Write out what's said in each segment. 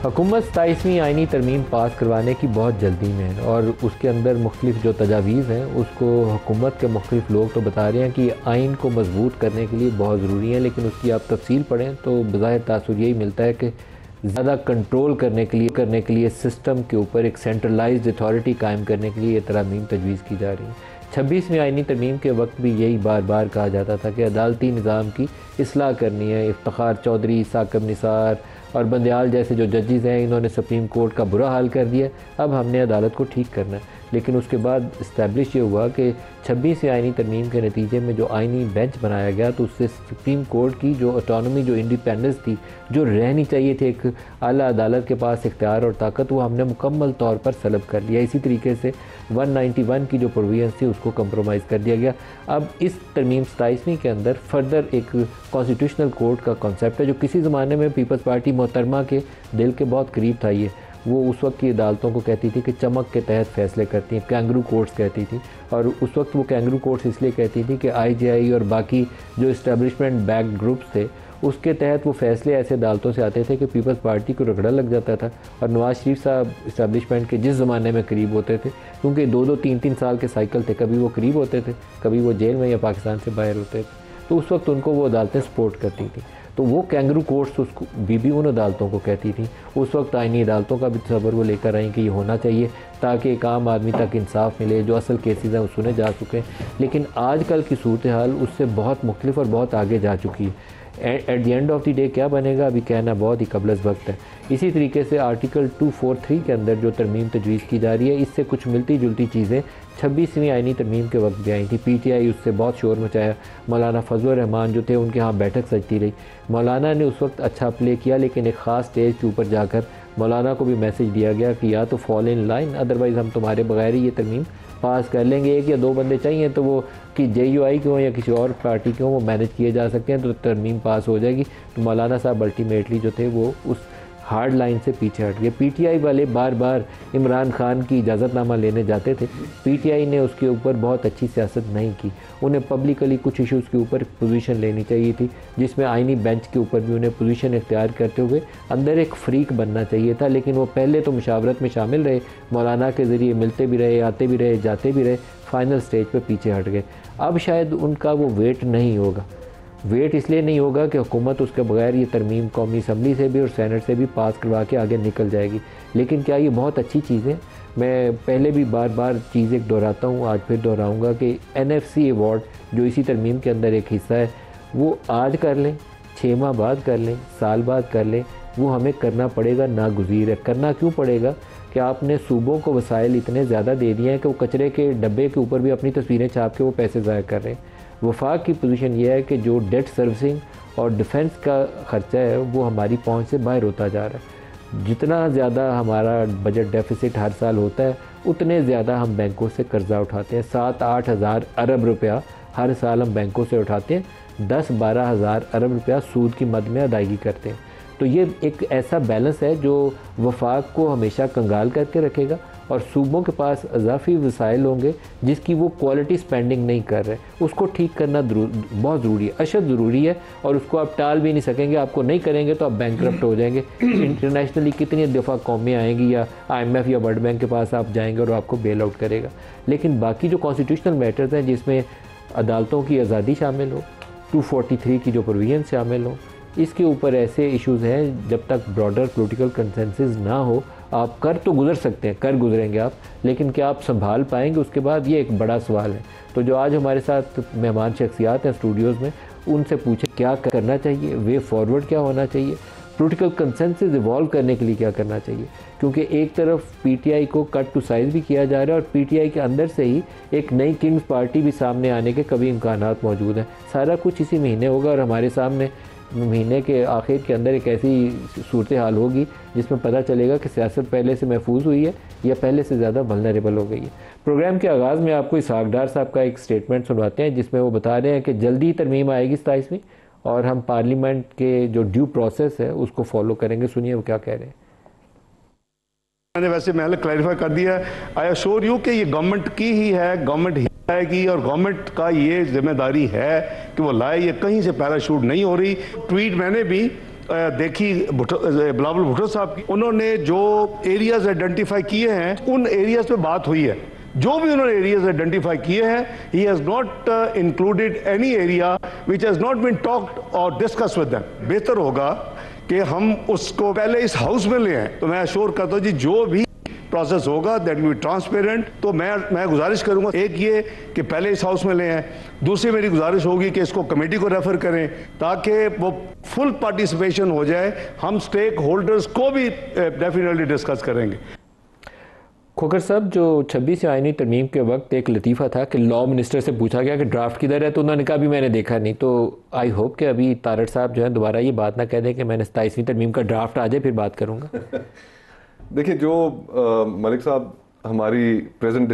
हुकूमत 27वीं आइनी तरमीम पास करवाने की बहुत जल्दी में है और उसके अंदर मुख्तलिफ जो तजावीज़ हैं उसको हुकूमत के मुख्तलिफ लोग तो बता रहे हैं कि आइन को मजबूत करने के लिए बहुत ज़रूरी है, लेकिन उसकी आप तफसील पढ़ें तो बज़ाहिर तासुर यही मिलता है कि ज़्यादा कंट्रोल करने के लिए सिस्टम के ऊपर एक सेंट्रलाइज्ड अथॉरिटी कायम करने के लिए ये तरमीम तजवीज़ की जा रही है। 26वीं आइनी तरमीम के वक्त भी यही बार बार कहा जाता था कि अदालती निज़ाम की इस्लाह करनी है। इफ्तिखार चौधरी, साकिब निसार और बंदयाल जैसे जो जजेज़ हैं इन्होंने सुप्रीम कोर्ट का बुरा हाल कर दिया, अब हमने अदालत को ठीक करना है। लेकिन उसके बाद इस्टेब्लिश ये हुआ कि 26वीं आइनी तरमीम के नतीजे में जो आइनी बेंच बनाया गया तो उससे सुप्रीम कोर्ट की जो ऑटोनॉमी, जो इंडिपेंडेंस थी, जो रहनी चाहिए थी एक आला अदालत के पास इख्तियार और ताकत, वो हमने मुकम्मल तौर पर सलब कर लिया। इसी तरीके से 191 की जो प्रोविजंस थी उसको कंप्रोमाइज़ कर दिया गया। अब इस तरमीम 27वीं के अंदर फर्दर एक कॉन्स्टिट्यूशनल कोर्ट का कॉन्सेप्ट है जो किसी ज़माने में पीपल्स पार्टी मोहतरमा के दिल के बहुत करीब था। ये वो उस वक्त की अदालतों को कहती थी कि चमक के तहत फ़ैसले करती हैं, कैंगरू कोर्ट्स कहती थी। और उस वक्त वो कैंगरू कोर्ट्स इसलिए कहती थी कि IJI और बाकी जो इस्टेब्लिशमेंट बैक ग्रुप्स थे उसके तहत वो फ़ैसले ऐसे अदालतों से आते थे कि पीपल्स पार्टी को रगड़ा लग जाता था। और नवाज़ शरीफ साहब इस्टेब्लिशमेंट के जिस ज़माने में करीब होते थे, क्योंकि 2-2, 3-3 साल के साइकिल थे, कभी वो करीब होते थे, कभी वो जेल में या पाकिस्तान से बाहर होते थे, तो उस वक्त उनको वो अदालतें सपोर्ट करती थी। तो वो कैंगरू कोर्ट्स उसको भी उन अदालतों को कहती थी। उस वक्त आइनी अदालतों का भी तसव्वुर वो लेकर आई कि ये होना चाहिए ताकि एक आम आदमी तक इंसाफ मिले, जो असल केसेस हैं वो सुने जा चुके हैं। लेकिन आजकल की सूरत हाल उससे बहुत मुख्तलिफ और बहुत आगे जा चुकी है। At the end of the day क्या बनेगा अभी कहना बहुत ही कबल वक्त है। इसी तरीके से आर्टिकल 243 के अंदर जो तरमीम तजवीज़ की जा रही है, इससे कुछ मिलती जुलती चीज़ें 26वीं आइनी तरमीम के वक्त भी आई थी। PTI उससे बहुत शोर मचाया। मौलाना फजल रहमान जो थे उनके यहाँ बैठक सजती रही। मौलाना ने उस वक्त अच्छा प्ले किया, लेकिन एक ख़ास स्टेज के ऊपर जाकर मौलाना को भी मैसेज दिया गया कि या तो फॉल इन लाइन, अदरवाइज़ हम तुम्हारे बगैर ही ये तरमीम पास कर लेंगे। 1 या 2 बंदे चाहिए तो वो कि JUI के हों या किसी और पार्टी के हों वो मैनेज किए जा सकते हैं, तो तरमीम पास हो जाएगी। तो मौलाना साहब अल्टीमेटली जो थे वो उस हार्ड लाइन से पीछे हट गए। PTI वाले बार बार इमरान खान की इजाज़तनामा लेने जाते थे। PTI ने उसके ऊपर बहुत अच्छी सियासत नहीं की। उन्हें पब्लिकली कुछ इश्यूज़ के ऊपर पोजीशन लेनी चाहिए थी, जिसमें आइनी बेंच के ऊपर भी उन्हें पोजीशन इख्तियार करते हुए अंदर एक फ्रीक बनना चाहिए था। लेकिन वो पहले तो मुशावरत में शामिल रहे, मौलाना के ज़रिए मिलते भी रहे, आते भी रहे, जाते भी रहे, फाइनल स्टेज पर पीछे हट गए। अब शायद उनका वो वेट नहीं होगा। वेट इसलिए नहीं होगा कि हुकूमत उसके बगैर ये तरमीम कौमी असम्बली से भी और सेनेट से भी पास करवा के आगे निकल जाएगी। लेकिन क्या ये बहुत अच्छी चीज़ है? मैं पहले भी बार बार चीज़ एक दोहराता हूँ, आज फिर दोहराऊँगा कि NFC अवार्ड जो इसी तरमीम के अंदर एक हिस्सा है, वो आज कर लें, 6 माह बाद कर लें, साल बाद कर लें, वो हमें करना पड़ेगा, नागुज़ीर है। करना क्यों पड़ेगा कि आपने सूबों को वसाइल इतने ज़्यादा दे दिए हैं कि वो कचरे के डब्बे के ऊपर भी अपनी तस्वीरें छाप के वो पैसे ज़ाया कर रहे हैं। वफाक की पोजीशन ये है कि जो डेट सर्विसिंग और डिफेंस का ख़र्चा है वो हमारी पहुंच से बाहर होता जा रहा है। जितना ज़्यादा हमारा बजट डेफिसिट हर साल होता है उतने ज़्यादा हम बैंकों से कर्ज़ा उठाते हैं। 7-8 हज़ार अरब रुपया हर साल हम बैंकों से उठाते हैं, 10-12 हज़ार अरब रुपया सूद की मद में अदायगी करते हैं। तो ये एक ऐसा बैलेंस है जो वफाक को हमेशा कंगाल करके रखेगा और सूबों के पास इजाफी वसाइल होंगे जिसकी वो क्वालिटी स्पेंडिंग नहीं कर रहे। उसको ठीक करना बहुत ज़रूरी है, अशद ज़रूरी है, और उसको आप टाल भी नहीं सकेंगे। आपको नहीं करेंगे तो आप बैंकरप्ट हो जाएंगे। इंटरनेशनली कितनी दफ़ा कौमें आएंगी या IMF या वर्ल्ड बैंक के पास आप जाएंगे और आपको बेल आउट करेगा। लेकिन बाकी जो कॉन्स्टिट्यूशनल मैटर्स हैं जिसमें अदालतों की आज़ादी शामिल हो, 243 की जो प्रोविजन शामिल हो, इसके ऊपर ऐसे इश्यूज़ हैं जब तक ब्रॉडर पॉलिटिकल कंसेंसस ना हो आप कर तो गुज़र सकते हैं, कर गुज़रेंगे आप, लेकिन क्या आप संभाल पाएंगे उसके बाद, ये एक बड़ा सवाल है। तो जो आज हमारे साथ मेहमान शख्सियात हैं स्टूडियोज़ में, उनसे पूछे क्या करना चाहिए, वे फॉरवर्ड क्या होना चाहिए, पॉलिटिकल कंसेंसस इवॉल्व करने के लिए क्या करना चाहिए। क्योंकि एक तरफ PTI को कट टू साइज़ भी किया जा रहा है और PTI के अंदर से ही एक नई किंग्स पार्टी भी सामने आने के कभी इम्कानात मौजूद हैं। सारा कुछ इसी महीने होगा और हमारे सामने महीने के आखिर के अंदर एक ऐसी सूरत हाल होगी जिसमें पता चलेगा कि सियासत पहले से महफूज हुई है या पहले से ज़्यादा वल्नरेबल हो गई है। प्रोग्राम के आगाज़ में आपको इसहाक डार साहब का एक स्टेटमेंट सुनवाते हैं जिसमें वो बता रहे हैं कि जल्दी तरमीम आएगी 27वीं और हम पार्लियामेंट के जो ड्यू प्रोसेस है उसको फॉलो करेंगे। सुनिए वो क्या कह रहे हैं। मैंने वैसे महल क्लैरिफाई कर दिया, आई एश्योर यू कि ये गवर्नमेंट की ही है, गवर्नमेंट ही आएगी और गवर्नमेंट का ये जिम्मेदारी है कि वो लाए। ये कहीं से पैराशूट नहीं हो रही। ट्वीट मैंने भी देखी बिलावल भुट्टो साहब की, उन्होंने जो एरियाज आइडेंटिफाई किए हैं उन एरियाज पे बात हुई है। जो भी उन्होंने एरियाज आइडेंटिफाई किए हैं, he has not included any area which has not been talked और डिस्कस विद देम। बेहतर होगा कि हम उसको पहले इस हाउस में ले आए। तो मैं अश्योर करता हूं जी, जो भी प्रोसेस होगा दैट विल बी ट्रांसपेरेंट। तो मैं गुजारिश करूंगा, एक ये कि पहले इस हाउस में ले आए, दूसरी मेरी गुजारिश होगी कि इसको कमेटी को रेफर करें ताकि वो फुल पार्टिसिपेशन हो जाए। हम स्टेक होल्डर्स को भी डेफिनेटली डिस्कस करेंगे। खोखर साहब, जो 26 आईनी तरमीम के वक्त एक लतीफ़ा था कि लॉ मिनिस्टर से पूछा गया कि ड्राफ्ट किधर है, तो उन्होंने कहा अभी मैंने देखा नहीं। तो आई होप कि अभी तारड़ साहब जो है दोबारा ये बात ना कह दें कि मैंने 27वीं तरमीम का ड्राफ्ट आ जाए फिर बात करूँगा। देखिए, जो मलिक साहब हमारी प्रेजेंट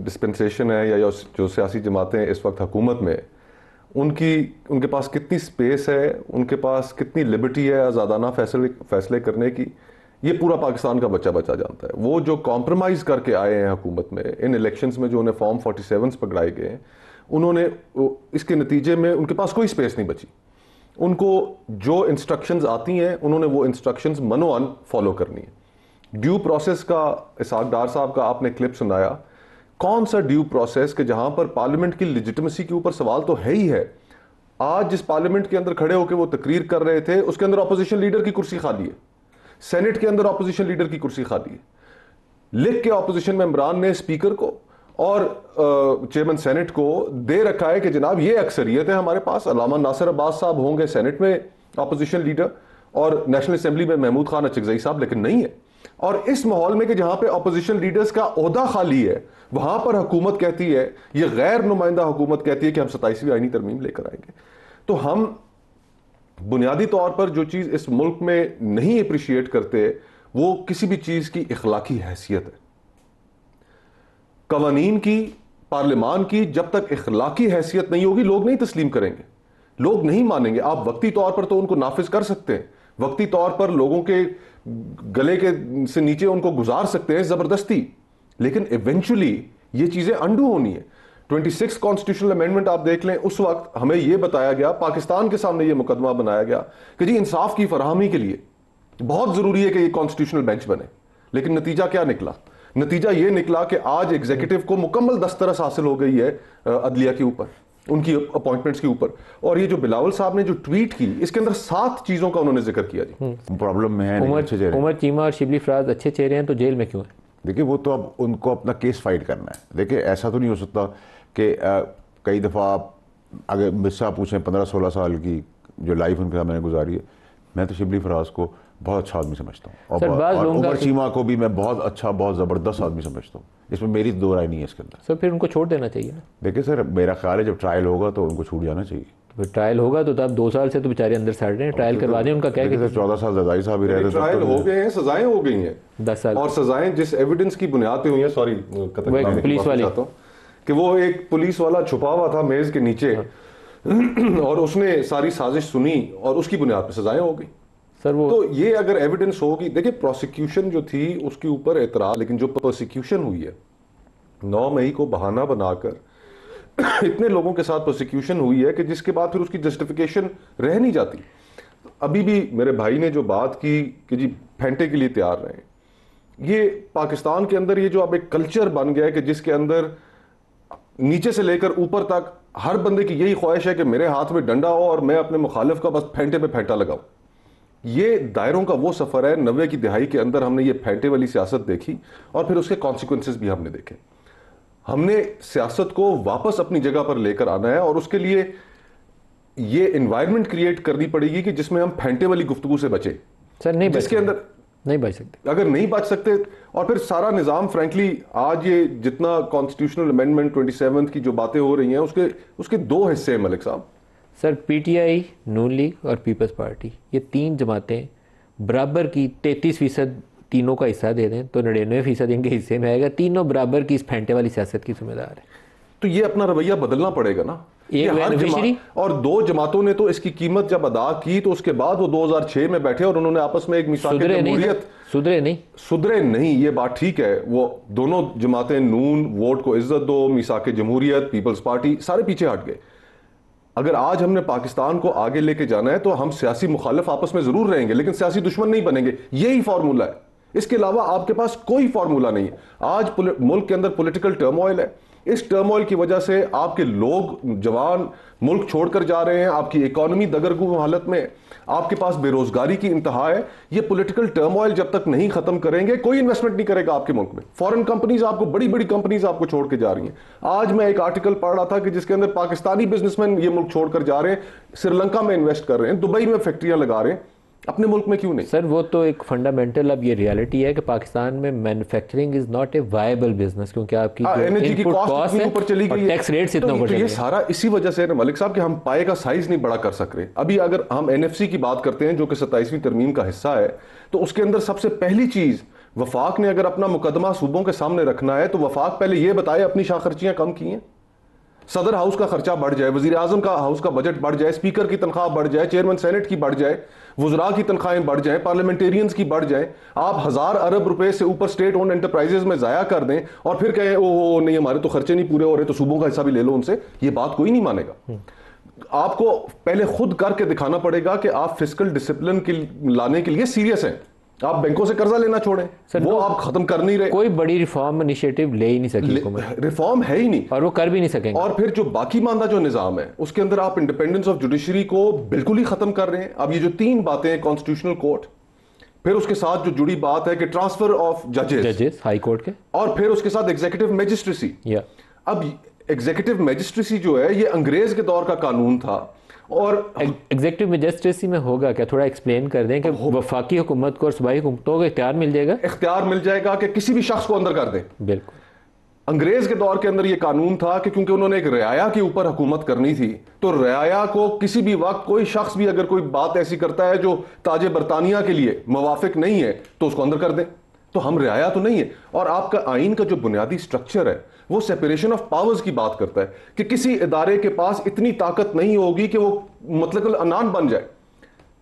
डिस्पेंसेशन है या जो सियासी जमातें इस वक्त हुकूमत में, उनके पास कितनी स्पेस है, उनके पास कितनी लिबर्टी है आज़ादाना फैसले करने की, ये पूरा पाकिस्तान का बच्चा जानता है। वो जो कॉम्प्रोमाइज़ करके आए हैं हुकूमत में इन इलेक्शंस में, जो उन्हें फॉर्म 47 पकड़ाए गए हैं, उन्होंने इसके नतीजे में उनके पास कोई स्पेस नहीं बची। उनको जो इंस्ट्रक्शंस आती हैं उन्होंने वो इंस्ट्रक्शंस मनोअन फॉलो करनी है। ड्यू प्रोसेस का इसहाक डार साहब का आपने क्लिप सुनाया, कौन सा ड्यू प्रोसेस कि जहां पर पार्लियामेंट की लेजिटिमेसी के ऊपर सवाल तो है ही है। आज जिस पार्लियामेंट के अंदर खड़े होकर वो तकरीर कर रहे थे, उसके अंदर ऑपोजिशन लीडर की कुर्सी खाली है, सेनेट के अंदर ऑपोजिशन लीडर की कुर्सी खाली है। लिख के ऑपोजिशन मेंबरान ने स्पीकर को और चेयरमैन सेनेट को दे रखा है कि जनाब ये अक्सरियत है हमारे पास, अल्लामा नासिर अब्बास साहब होंगे सेनेट में ऑपोजिशन लीडर और नेशनल असेंबली में महमूद खान अचकजई साहब, लेकिन नहीं है। और इस माहौल में कि जहां पे अपोजिशन लीडर्स का ओहदा खाली है, वहां पर हुकूमत कहती है, ये गैर नुमाइंदा हुकूमत कहती है कि हम 27वीं आईनी तरमीम लेकर आएंगे। तो हम बुनियादी तौर पर जो चीज इस मुल्क में नहीं अप्रिशिएट करते वो किसी भी चीज की इखलाकी हैसियत है। कवानीन की, पार्लियामान की जब तक इखलाकी हैसियत नहीं होगी, लोग नहीं तस्लीम करेंगे, लोग नहीं मानेंगे। आप वक्ती तौर पर तो उनको नाफिज कर सकते हैं, वक्ती तौर पर लोगों के गले के से नीचे उनको गुजार सकते हैं जबरदस्ती, लेकिन इवेंचुअली ये चीजें अंडू होनी है। 26 कॉन्स्टिट्यूशनल अमेंडमेंट आप देख लें, उस वक्त हमें यह बताया गया, पाकिस्तान के सामने यह मुकदमा बनाया गया कि जी इंसाफ की फराहमी के लिए बहुत जरूरी है कि ये कॉन्स्टिट्यूशनल बेंच बने। लेकिन नतीजा क्या निकला? नतीजा यह निकला कि आज एग्जीक्यूटिव को मुकम्मल दस्तरस हासिल हो गई है अदलिया के ऊपर, उनकी अपॉइंटमेंट्स के ऊपर। और ये जो बिलावल साहब ने जो ट्वीट की, इसके अंदर 7 चीजों का उन्होंने जिक्र किया जी। प्रॉब्लम में है उमर चीमा और शिबली फराज अच्छे चेहरे हैं तो जेल में क्यों है? देखिए, वो तो अब उनको अपना केस फाइट करना है। देखिए, ऐसा तो नहीं हो सकता कि कई दफ़ा आप अगर मुझसे पूछें 15-16 साल की जो लाइफ उनके सामने गुजारी है, मैं तो शिबली फराज को बहुत अच्छा आदमी समझता हूँ और उमर चीमा को भी मैं बहुत अच्छा, बहुत ज़बरदस्त आदमी समझता हूँ। इसमें मेरी दो राय नहीं है इसके अंदर। सर फिर उनको छोड़ देना चाहिए ना? देखिए सर, मेरा ख्याल है जब ट्रायल होगा तो उनको छूट जाना चाहिए। तो फिर ट्रायल होगा तो तब 2 साल से तो बेचारे अंदर सड़ रहे हैं, ट्रायल करवा दें। उनका क्या है कि 14 साल जजाई साहब ही रहते, ट्रायल हो गए हैं, सजाएं हो गई हैं 10 साल, और सजाएं जिस एविडेंस की बुनियाद पे हुई है, सॉरी पुलिस वाली, कि वो एक पुलिस वाला छुपा हुआ था मेज के नीचे और उसने सारी साजिश सुनी और उसकी बुनियाद पे सजाएं हो गई। सर वो तो ये अगर एविडेंस होगी, देखिए प्रोसिक्यूशन जो थी उसके ऊपर एतराज, लेकिन जो प्रोसिक्यूशन हुई है 9 मई को बहाना बनाकर इतने लोगों के साथ प्रोसिक्यूशन हुई है कि जिसके बाद फिर उसकी जस्टिफिकेशन रह नहीं जाती। अभी भी मेरे भाई ने जो बात की कि जी फेंटे के लिए तैयार रहें, ये पाकिस्तान के अंदर ये जो अब एक कल्चर बन गया है कि जिसके अंदर नीचे से लेकर ऊपर तक हर बंदे की यही ख्वाहिश है कि मेरे हाथ में डंडा हो और मैं अपने मुखालिफ का बस फेंटे पे फेंटा लगाऊं। ये दायरों का वो सफर है। 90 की दिहाई के अंदर हमने ये फेंटे वाली सियासत देखी और फिर उसके कॉन्सिक्वेंसेस भी हमने देखे। हमने सियासत को वापस अपनी जगह पर लेकर आना है और उसके लिए ये एनवायरनमेंट क्रिएट करनी पड़ेगी कि जिसमें हम फेंटे वाली गुफ्तगू से बचे। सर नहीं जिसके अंदर नहीं बच सकते। अगर नहीं बच सकते और फिर सारा निज़ाम फ्रैंकली आज ये जितना कॉन्स्टिट्यूशनल अमेंडमेंट 27 की जो बातें हो रही हैं उसके 2 हिस्से हैं मलिक साहब। सर पीटीआई, नून लीग और पीपल्स पार्टी, ये 3 जमातें बराबर की 33% तीनों का हिस्सा दे दें तो 99% इनके हिस्से में आएगा। तीनों बराबर की इस फेंटे वाली सियासत की जिम्मेदार है। तो ये अपना रवैया बदलना पड़ेगा ना। एक बेनिफिशियरी और 2 जमातों ने तो इसकी कीमत जब अदा की तो उसके बाद वो 2006 में बैठे और उन्होंने आपस में एक मिसाक़े जमहूरियत सुधरे नहीं। ये बात ठीक है, वो दोनों जमातें, नून वोट को इज्जत दो, मिसाक़े जमहूरियत, पीपल्स पार्टी, सारे पीछे हट गए। अगर आज हमने पाकिस्तान को आगे लेके जाना है तो हम सियासी मुखालिफ आपस में जरूर रहेंगे लेकिन सियासी दुश्मन नहीं बनेंगे, यही फॉर्मूला है। इसके अलावा आपके पास कोई फॉर्मूला नहीं है। आज मुल्क के अंदर पॉलिटिकल टर्मोइल है, इस टर्मोइल की वजह से आपके लोग जवान मुल्क छोड़कर जा रहे हैं, आपकी इकोनॉमी दगरगू हालत में, आपके पास बेरोजगारी की इंतहा है। ये पॉलिटिकल टर्मोइल जब तक नहीं खत्म करेंगे कोई इन्वेस्टमेंट नहीं करेगा आपके मुल्क में। फॉरेन कंपनीज आपको, बड़ी बड़ी कंपनीज आपको छोड़ के जा रही हैं। आज मैं एक आर्टिकल पढ़ रहा था कि जिसके अंदर पाकिस्तानी बिजनेसमैन ये मुल्क छोड़कर जा रहे हैं, श्रीलंका में इन्वेस्ट कर रहे हैं, दुबई में फैक्ट्रियां लगा रहे हैं, अपने मुल्क में क्यों नहीं? सर वो तो एक फंडामेंटल अब ये रियलिटी है कि पाकिस्तान में manufacturing is not a viable business, क्योंकि आपकी एनर्जी की कॉस्ट इतनी ऊपर चली गई है, टैक्स रेट्स इतना ऊपर चले ये सारा इसी वजह से है ना मलिक साहब कि हम पाए का साइज नहीं बड़ा कर सक रहे। अभी अगर हम एनएफसी की बात करते हैं जो कि 27वीं तरमीम का हिस्सा है, तो उसके अंदर सबसे पहली चीज वफाक ने अगर अपना मुकदमा सूबों के सामने रखना है तो वफाक पहले ये बताए अपनी शाखर्चियां कम की हैं, सदर हाउस का खर्चा बढ़ जाए, वजीर आजम का हाउस का बजट बढ़ जाए, स्पीकर की तनख्वाह बढ़ जाए, चेयरमैन सेनेट की बढ़ जाए, वुजरा की तनख्वाहें बढ़ जाए, पार्लियामेंटेरियंस की बढ़ जाए, आप 1000 अरब रुपए से ऊपर स्टेट ओन्ड एंटरप्राइजेस में जाया कर दें और फिर कहें ओ नहीं हमारे तो खर्चे नहीं पूरे हो रहे तो सूबों का हिस्सा भी ले लो उनसे, ये बात कोई नहीं मानेगा। आपको पहले खुद करके दिखाना पड़ेगा कि आप फिस्कल डिसिप्लिन लाने के लिए सीरियस हैं। आप बैंकों से कर्जा लेना छोड़ें, सर वो आप खत्म कर नहीं रहे। कोई बड़ी रिफॉर्म इनिशिएटिव ले ही नहीं सकी, रिफॉर्म है ही नहीं और वो कर भी नहीं सकेंगे। और फिर जो बाकी मानदा जो निजाम है उसके अंदर आप इंडिपेंडेंस ऑफ जुडिशरी को बिल्कुल ही खत्म कर रहे हैं। अब ये जो 3 बातें हैं, कॉन्स्टिट्यूशनल कोर्ट, फिर उसके साथ जो जुड़ी बात है कि ट्रांसफर ऑफ जजेस हाई कोर्ट के, और फिर उसके साथ एग्जीक्यूटिव मैजिस्ट्रेसी। अब एग्जीक्यूटिव मैजिस्ट्रेसी जो है ये अंग्रेज के दौर का कानून था। और एग्जीक्यूटिव मैजिस्ट्रेसी में होगा क्या, थोड़ा एक्सप्लेन कर दें कि वफाकी हुकूमत को और सूबाई हुकूमतों को इख्तियार मिल जाएगा कि किसी भी शख्स को अंदर कर दें। बिल्कुल। अंग्रेज के दौर के अंदर यह कानून था कि क्योंकि उन्होंने एक रियाया के ऊपर हुकूमत करनी थी, तो रियाया को किसी भी वक्त कोई शख्स भी अगर कोई बात ऐसी करता है जो ताजे बरतानिया के लिए मुवाफिक नहीं है तो उसको अंदर कर दें। तो हम रियाया तो नहीं है। और आपका आइन का जो बुनियादी स्ट्रक्चर है वो सेपरेशन ऑफ पावर्स की बात करता है कि किसी इदारे के पास इतनी ताकत नहीं होगी कि वो मुतलकल अनान बन जाए।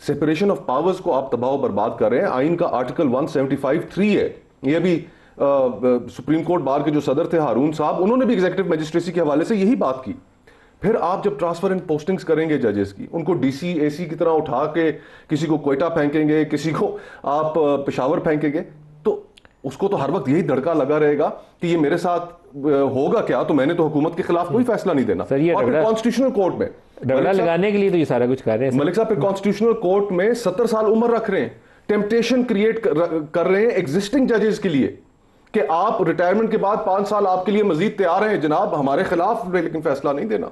सेपरेशन ऑफ पावर्स को आप तबाह बर्बाद कर रहे हैं। आइन का आर्टिकल 175(3) है। ये भी सुप्रीम कोर्ट बार के जो सदर थे हारून साहब, उन्होंने भी एग्जीक्यूटिव मैजिस्ट्रेसी के हवाले से यही बात की। फिर आप जब ट्रांसफर एंड पोस्टिंग्स करेंगे जजेस की, उनको डीसी एसी की तरह उठा के किसी को कोयटा फेंकेंगे, किसी को आप पेशावर फेंकेंगे, तो उसको तो हर वक्त यही धड़का लगा रहेगा कि ये मेरे साथ होगा क्या, तो मैंने तो हुकूमत के खिलाफ कोई फैसला नहीं देना। और कॉन्स्टिट्यूशनल कोर्ट में डगड़ा लगाने के लिए तो ये सारा कुछ कर रहे हैं मलिक साहब। कॉन्स्टिट्यूशनल कोर्ट में 70 साल उम्र रख रहे हैं, टेम्पटेशन क्रिएट कर रहे हैं एग्जिस्टिंग जजेस के लिए कि आप रिटायरमेंट के बाद 5 साल आपके लिए मजीद तैयार हैं जनाब हमारे खिलाफ, लेकिन फैसला नहीं देना।